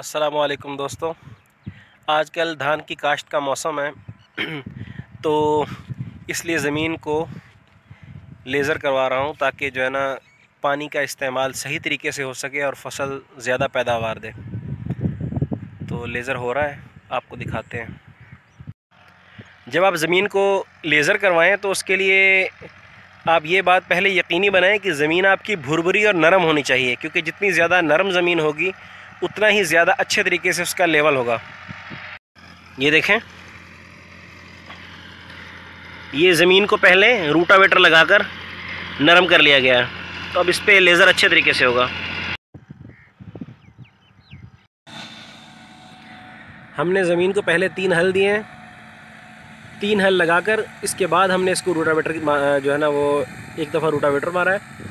अस्सलामुअलैकुम दोस्तों, आजकल धान की काश्त का मौसम है तो इसलिए ज़मीन को लेज़र करवा रहा हूँ ताकि जो है ना पानी का इस्तेमाल सही तरीके से हो सके और फसल ज़्यादा पैदावार दे। तो लेज़र हो रहा है, आपको दिखाते हैं। जब आप ज़मीन को लेज़र करवाएं तो उसके लिए आप ये बात पहले यकीनी बनाएं कि ज़मीन आपकी भुरभुरी और नरम होनी चाहिए, क्योंकि जितनी ज़्यादा नरम ज़मीन होगी उतना ही ज़्यादा अच्छे तरीके से उसका लेवल होगा। ये देखें, ये ज़मीन को पहले रूटावेटर लगाकर नरम कर लिया गया है, तो अब इस पर लेज़र अच्छे तरीके से होगा। हमने ज़मीन को पहले 3 हल दिए हैं, 3 हल लगाकर इसके बाद हमने इसको रूटावेटर जो है ना वो एक दफ़ा रूटावेटर मारा है।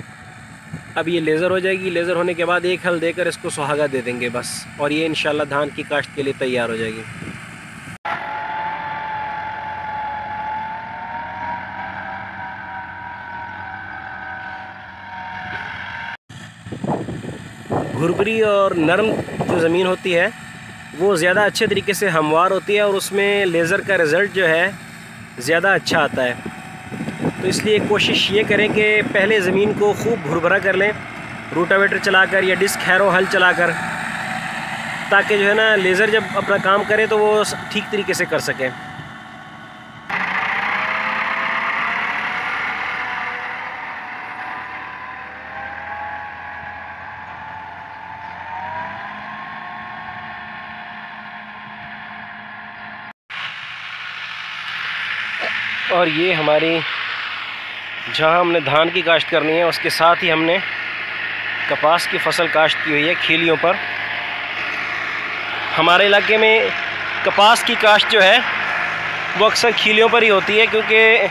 अब ये लेज़र हो जाएगी। लेज़र होने के बाद 1 हल देकर इसको सुहागा दे देंगे बस, और ये इंशाल्लाह धान की काश्त के लिए तैयार हो जाएगी। भुरभुरी और नरम जो ज़मीन होती है वो ज़्यादा अच्छे तरीके से हमवार होती है और उसमें लेज़र का रिज़ल्ट जो है ज़्यादा अच्छा आता है। तो इसलिए कोशिश ये करें कि पहले ज़मीन को खूब भुरभुरा कर लें रूटावेटर चलाकर या डिस्क हैरो हल चलाकर, ताकि जो है ना लेज़र जब अपना काम करे तो वो ठीक तरीके से कर सकें। और ये हमारी जहाँ हमने धान की काश्त करनी है उसके साथ ही हमने कपास की फसल काश्त की हुई है खीलियों पर। हमारे इलाके में कपास की काश्त जो है वो अक्सर खीलियों पर ही होती है, क्योंकि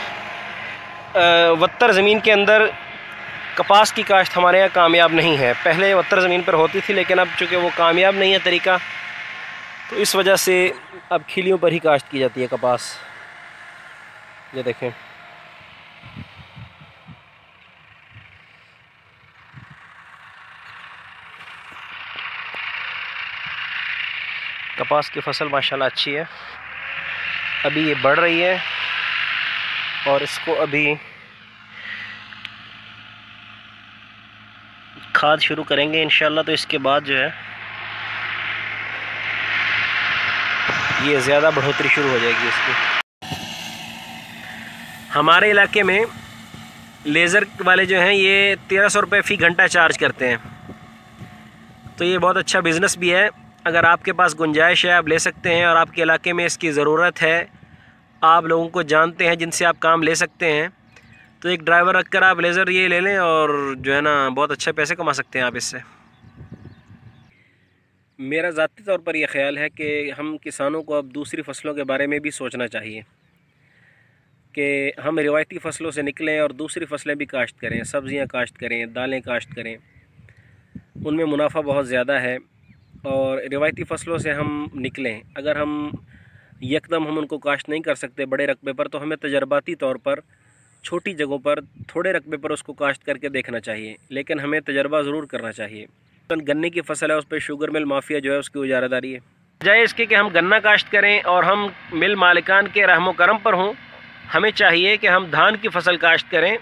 वत्तर ज़मीन के अंदर कपास की काश्त हमारे यहाँ कामयाब नहीं है। पहले वत्तर ज़मीन पर होती थी, लेकिन अब चूँकि वो कामयाब नहीं है तरीका, तो इस वजह से अब खीलियों पर ही काश्त की जाती है कपास। ये देखें, कपास की फसल माशाल्लाह अच्छी है। अभी ये बढ़ रही है और इसको अभी खाद शुरू करेंगे इंशाल्लाह, तो इसके बाद जो है ये ज़्यादा बढ़ोतरी शुरू हो जाएगी इसकी। हमारे इलाके में लेज़र वाले जो हैं ये 1300 रुपये फ़ी घंटा चार्ज करते हैं, तो ये बहुत अच्छा बिज़नेस भी है। अगर आपके पास गुंजाइश है आप ले सकते हैं, और आपके इलाके में इसकी ज़रूरत है, आप लोगों को जानते हैं जिनसे आप काम ले सकते हैं, तो एक ड्राइवर रखकर आप लेज़र ये ले लें और जो है ना बहुत अच्छे पैसे कमा सकते हैं आप इससे। मेरा ज़ाती तौर पर यह ख़्याल है कि हम किसानों को अब दूसरी फसलों के बारे में भी सोचना चाहिए कि हम रिवायती फ़सलों से निकलें और दूसरी फसलें भी काश्त करें, सब्ज़ियाँ काश्त करें, दालें काश्त करें। उनमें मुनाफा बहुत ज़्यादा है, और रिवायती फ़सलों से हम निकलें। अगर हम यकदम हम उनको काश्त नहीं कर सकते बड़े रकबे पर, तो हमें तजर्बाती तौर पर छोटी जगहों पर थोड़े रकबे पर उसको काश्त करके देखना चाहिए, लेकिन हमें तजर्बा ज़रूर करना चाहिए। गन्ने की फसल है, उस पर शुगर मिल माफिया जो है उसकी इजारादारी है। बजाय इसके कि हम गन्ना काश्त करें और हम मिल मालिकान के रहमो करम पर हों, हमें चाहिए कि हम धान की फसल काश्त करें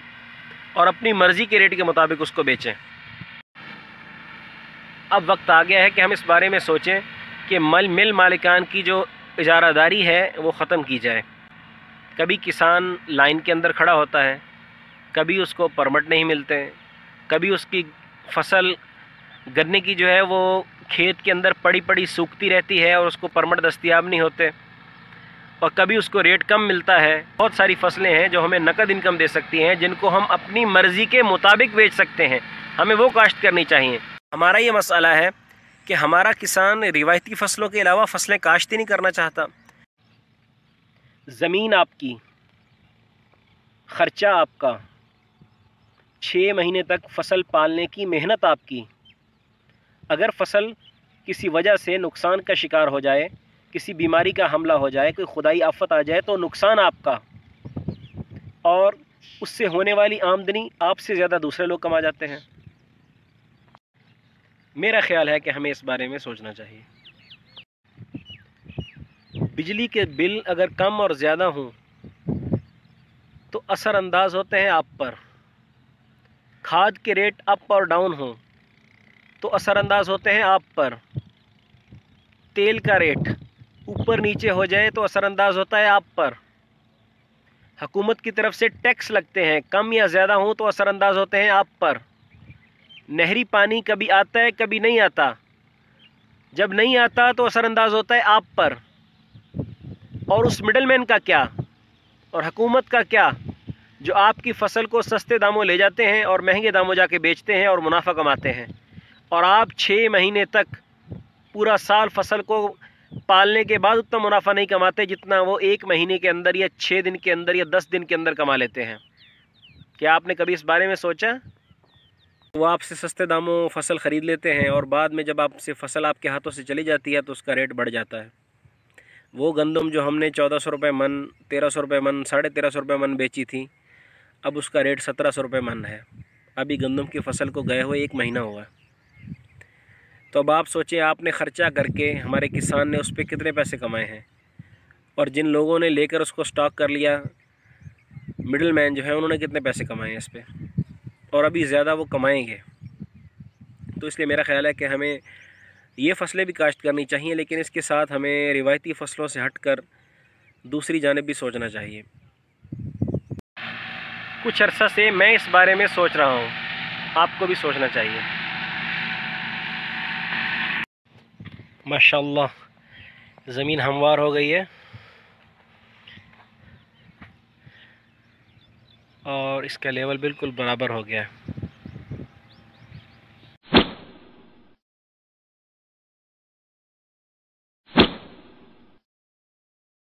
और अपनी मर्ज़ी के रेट के मुताबिक उसको बेचें। अब वक्त आ गया है कि हम इस बारे में सोचें कि मिल मालिकान की जो इजारादारी है वो ख़त्म की जाए। कभी किसान लाइन के अंदर खड़ा होता है, कभी उसको परमिट नहीं मिलते हैं, कभी उसकी फसल गन्ने की जो है वो खेत के अंदर पड़ी पड़ी सूखती रहती है और उसको परमिट दस्तयाब नहीं होते, और कभी उसको रेट कम मिलता है। बहुत सारी फसलें हैं जो हमें नकद इनकम दे सकती हैं, जिनको हम अपनी मर्ज़ी के मुताबिक बेच सकते हैं, हमें वो काश्त करनी चाहिए। हमारा ये मसला है कि हमारा किसान रिवायती फ़सलों के अलावा फ़सलें काश्त ही नहीं करना चाहता। ज़मीन आपकी, ख़र्चा आपका, 6 महीने तक फसल पालने की मेहनत आपकी। अगर फसल किसी वजह से नुकसान का शिकार हो जाए, किसी बीमारी का हमला हो जाए, कोई खुदाई आफत आ जाए, तो नुकसान आपका, और उससे होने वाली आमदनी आपसे ज़्यादा दूसरे लोग कमा जाते हैं। मेरा ख्याल है कि हमें इस बारे में सोचना चाहिए। बिजली के बिल अगर कम और ज़्यादा हों तो असरअंदाज होते हैं आप पर। खाद के रेट अप और डाउन हों तो असरअंदाज होते हैं आप पर। तेल का रेट ऊपर नीचे हो जाए तो असरअंदाज होता है आप पर। हुकूमत की तरफ से टैक्स लगते हैं, कम या ज़्यादा हों तो असरअंदाज होते हैं आप पर। नहरी पानी कभी आता है कभी नहीं आता, जब नहीं आता तो असरअंदाज होता है आप पर। और उस मिडलमैन का क्या और हुकूमत का क्या, जो आपकी फ़सल को सस्ते दामों ले जाते हैं और महंगे दामों जाके बेचते हैं और मुनाफा कमाते हैं, और आप 6 महीने तक पूरा साल फ़सल को पालने के बाद उतना मुनाफा नहीं कमाते जितना वो 1 महीने के अंदर या 6 दिन के अंदर या 10 दिन के अंदर कमा लेते हैं। क्या आपने कभी इस बारे में सोचा? वो आपसे सस्ते दामों फ़सल ख़रीद लेते हैं और बाद में जब आपसे फ़सल आपके हाथों से चली जाती है तो उसका रेट बढ़ जाता है। वो गंदम जो हमने 1400 रुपये मन, 1300 रुपये मन, 1350 रुपये मन बेची थी, अब उसका रेट 1700 रुपये मन है। अभी गंदम की फ़सल को गए हुए 1 महीना हुआ। तो अब आप सोचें, आपने ख़र्चा करके हमारे किसान ने उस पर कितने पैसे कमाए हैं, और जिन लोगों ने लेकर उसको स्टॉक कर लिया, मिडल मैन जो है, उन्होंने कितने पैसे कमाए हैं इस पर, और अभी ज़्यादा वो कमाएंगे। तो इसलिए मेरा ख़्याल है कि हमें ये फ़सलें भी काश्त करनी चाहिए, लेकिन इसके साथ हमें रिवायती फ़सलों से हटकर दूसरी जानिब भी सोचना चाहिए। कुछ अरसा से मैं इस बारे में सोच रहा हूँ, आपको भी सोचना चाहिए। माशाअल्लाह ज़मीन हमवार हो गई है और इसका लेवल बिल्कुल बराबर हो गया है।